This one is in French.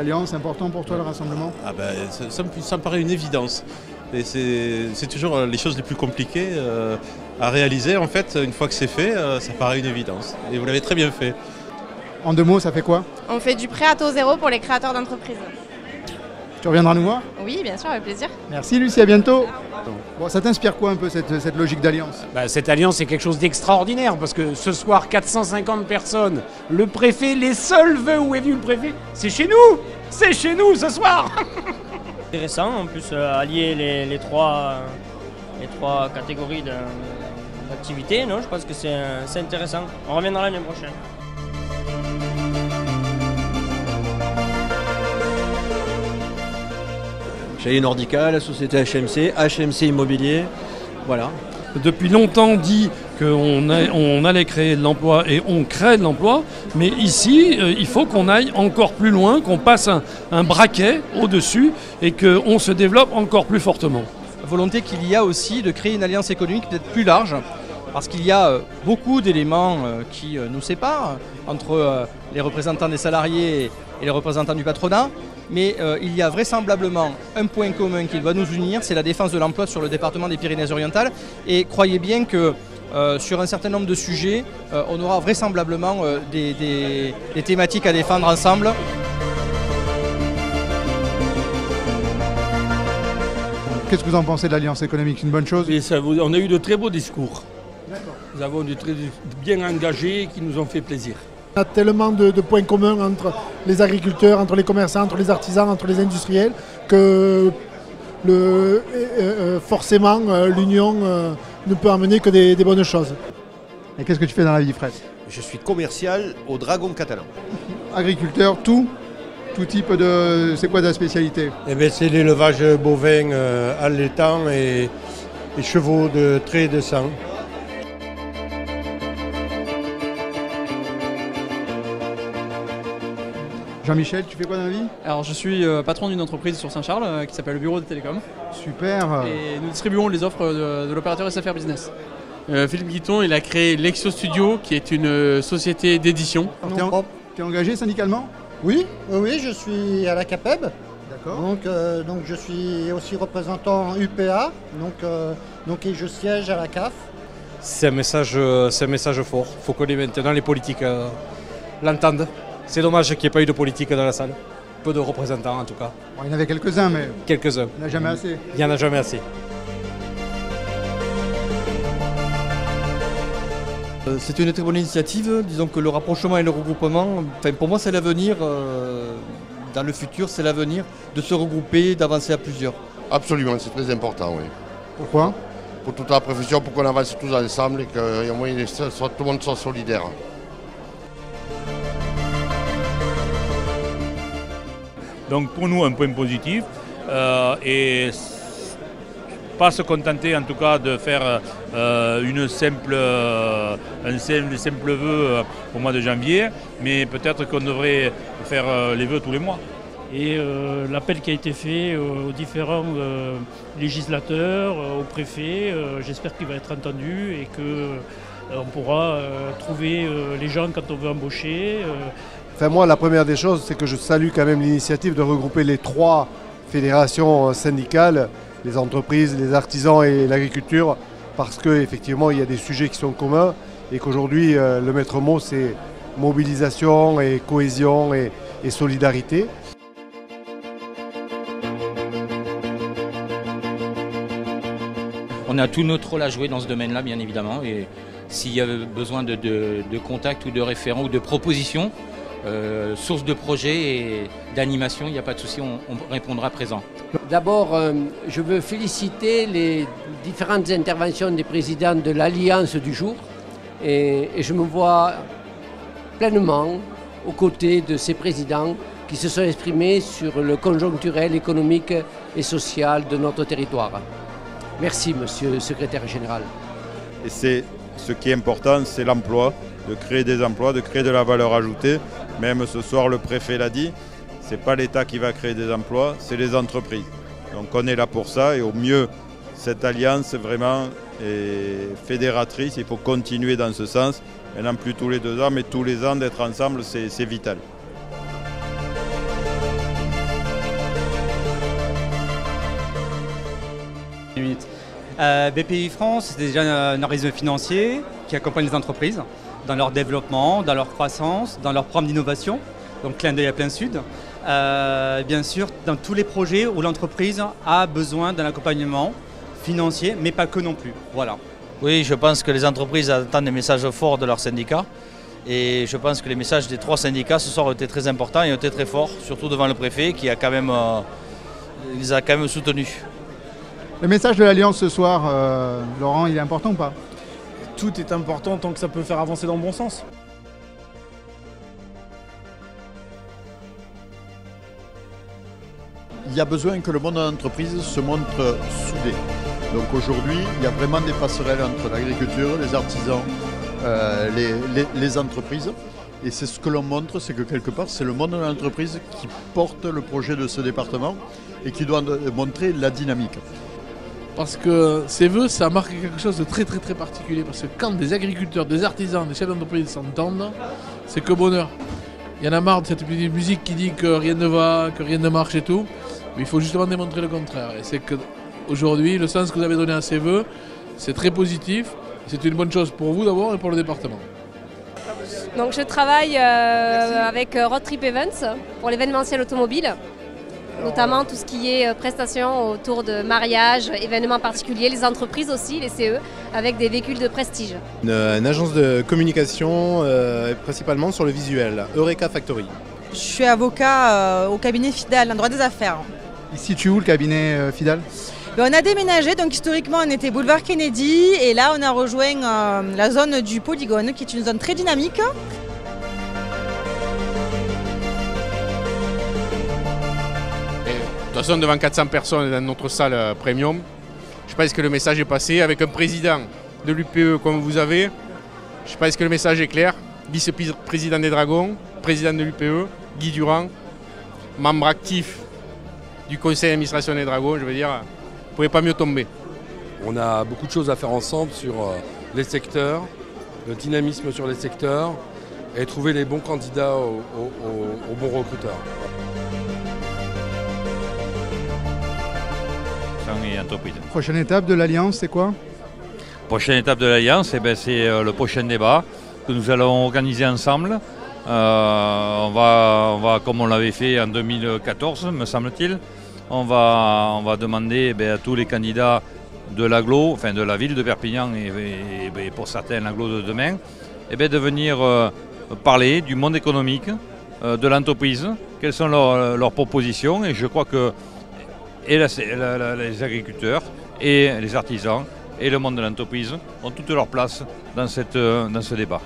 l'Alliance, c'est important pour toi le rassemblement? Ah ben, ça me paraît une évidence. Et c'est toujours les choses les plus compliquées à réaliser. En fait, une fois que c'est fait, ça paraît une évidence. Et vous l'avez très bien fait. En 2 mots, ça fait quoi? On fait du prêt à taux zéro pour les créateurs d'entreprises. Tu reviendras nous voir? Oui, bien sûr, avec plaisir. Merci Lucie, à bientôt. Bon, ça t'inspire quoi un peu cette logique d'alliance? Cette alliance, c'est quelque chose d'extraordinaire parce que ce soir, 450 personnes, le préfet, les seuls vœux où est venu le préfet, c'est chez nous! C'est chez nous ce soir! Intéressant, en plus allier les trois catégories d'activités, non, je pense que c'est intéressant. On reviendra l'année prochaine. Chez Nordica, la société HMC Immobilier, voilà. Depuis longtemps dit qu'on allait créer de l'emploi et on crée de l'emploi, mais ici, il faut qu'on aille encore plus loin, qu'on passe un braquet au-dessus et qu'on se développe encore plus fortement. La volonté qu'il y a aussi de créer une alliance économique peut-être plus large, parce qu'il y a beaucoup d'éléments qui nous séparent entre les représentants des salariés et les représentants du patronat, mais il y a vraisemblablement un point commun qui va nous unir, c'est la défense de l'emploi sur le département des Pyrénées-Orientales. Et croyez bien que sur un certain nombre de sujets, on aura vraisemblablement des thématiques à défendre ensemble. Qu'est-ce que vous en pensez de l'Alliance économique? C'est une bonne chose? On a eu de très beaux discours. Nous avons des très bien engagés qui nous ont fait plaisir. On a tellement de points communs entre les agriculteurs, entre les commerçants, entre les artisans, entre les industriels, que forcément l'union ne peut amener que des bonnes choses. Et qu'est-ce que tu fais dans la vie, Fred? Je suis commercial au Dragon Catalan. Agriculteur, tout type de... C'est quoi ta spécialité? C'est l'élevage bovin allaitant et chevaux de trait et de sang. Jean-Michel, tu fais quoi dans la vie? Alors je suis patron d'une entreprise sur Saint-Charles qui s'appelle le Bureau des Télécoms. Super. Et nous distribuons les offres de l'opérateur SFR Business. Philippe Guiton, il a créé Lexio Studio qui est une société d'édition. T'es engagé syndicalement? Oui, je suis à la CAPEB. D'accord. Donc je suis aussi représentant UPA, et je siège à la CAF. C'est un message fort. Il faut que maintenant les politiques l'entendent. C'est dommage qu'il n'y ait pas eu de politique dans la salle. Peu de représentants en tout cas. Bon, il y en avait quelques-uns, mais... Quelques-uns. Il n'y en a jamais assez. Il n'y en a jamais assez. C'est une très bonne initiative. Disons que le rapprochement et le regroupement, pour moi c'est l'avenir. Dans le futur, c'est l'avenir de se regrouper, d'avancer à plusieurs. Absolument, c'est très important, oui. Pourquoi? Pour toute la profession, pour qu'on avance tous ensemble et que tout le monde soit solidaire. Donc pour nous, un point positif, et pas se contenter en tout cas de faire un simple vœu au mois de janvier, mais peut-être qu'on devrait faire les vœux tous les mois. Et l'appel qui a été fait aux différents législateurs, au préfet, j'espère qu'il va être entendu et qu'on pourra trouver les gens quand on veut embaucher. Moi, la première des choses, c'est que je salue quand même l'initiative de regrouper les 3 fédérations syndicales, les entreprises, les artisans et l'agriculture, parce qu'effectivement, il y a des sujets qui sont communs et qu'aujourd'hui, le maître mot, c'est mobilisation et cohésion et solidarité. On a tout notre rôle à jouer dans ce domaine-là, bien évidemment, et s'il y a besoin de contacts ou de référents ou de propositions, source de projets et d'animation, il n'y a pas de souci, on répondra présent. D'abord, je veux féliciter les différentes interventions des présidents de l'Alliance du jour et je me vois pleinement aux côtés de ces présidents qui se sont exprimés sur le conjoncturel économique et social de notre territoire. Merci, monsieur le secrétaire général. Et ce qui est important, c'est l'emploi, de créer des emplois, de créer de la valeur ajoutée. Même ce soir, le préfet l'a dit, ce n'est pas l'État qui va créer des emplois, c'est les entreprises. Donc on est là pour ça et au mieux, cette alliance vraiment est fédératrice, il faut continuer dans ce sens. Maintenant, plus tous les 2 ans, mais tous les ans d'être ensemble, c'est vital. BPI France, c'est déjà un organisme financier qui accompagne les entreprises dans leur développement, dans leur croissance, dans leur programme d'innovation, donc clin d'œil à plein sud. Bien sûr, dans tous les projets où l'entreprise a besoin d'un accompagnement financier, mais pas que non plus. Voilà. Oui, je pense que les entreprises attendent des messages forts de leurs syndicats. Et je pense que les messages des 3 syndicats ce soir ont été très importants et ont été très forts, surtout devant le préfet qui a quand même, les a quand même soutenus. Le message de l'Alliance ce soir, Laurent, il est important ou pas? Tout est important tant que ça peut faire avancer dans le bon sens. Il y a besoin que le monde de l'entreprise se montre soudé. Donc aujourd'hui, il y a vraiment des passerelles entre l'agriculture, les artisans, les entreprises. Et c'est ce que l'on montre, c'est que quelque part, c'est le monde de l'entreprise qui porte le projet de ce département et qui doit montrer la dynamique. Parce que ces vœux, ça marque quelque chose de très particulier. Parce que quand des agriculteurs, des artisans, des chefs d'entreprise s'entendent, c'est que bonheur. Il y en a marre de cette petite musique qui dit que rien ne va, que rien ne marche et tout. Mais il faut justement démontrer le contraire. Et c'est qu'aujourd'hui, le sens que vous avez donné à ces vœux, c'est très positif. C'est une bonne chose pour vous d'abord et pour le département. Donc je travaille avec Road Trip Events pour l'événementiel automobile, notamment tout ce qui est prestations autour de mariage, événements particuliers, les entreprises aussi, les CE, avec des véhicules de prestige. Une agence de communication principalement sur le visuel, Eureka Factory. Je suis avocat au cabinet Fidal, en droit des affaires. Il se situe où le cabinet Fidal? On a déménagé, donc historiquement on était boulevard Kennedy et là on a rejoint la zone du Polygone qui est une zone très dynamique. Et, de toute façon devant 400 personnes dans notre salle premium, je pense que le message est passé avec un président de l'UPE comme vous avez. Je pense que le message est clair, vice-président des Dragons, président de l'UPE, Guy Durand, membre actif du conseil d'administration des Dragons, je veux dire, vous ne pouvez pas mieux tomber. On a beaucoup de choses à faire ensemble sur les secteurs, le dynamisme sur les secteurs et trouver les bons candidats aux bons recruteurs. Et entreprise. Prochaine étape de l'Alliance, c'est quoi? Prochaine étape de l'Alliance, c'est le prochain débat que nous allons organiser ensemble. On va, comme on l'avait fait en 2014, me semble-t-il, on va demander à tous les candidats de l'agglo, enfin de la ville de Perpignan et pour certains l'agglo de demain, de venir parler du monde économique, de l'entreprise, quelles sont leurs propositions. Et je crois que les agriculteurs et les artisans et le monde de l'entreprise ont toute leur place dans ce débat.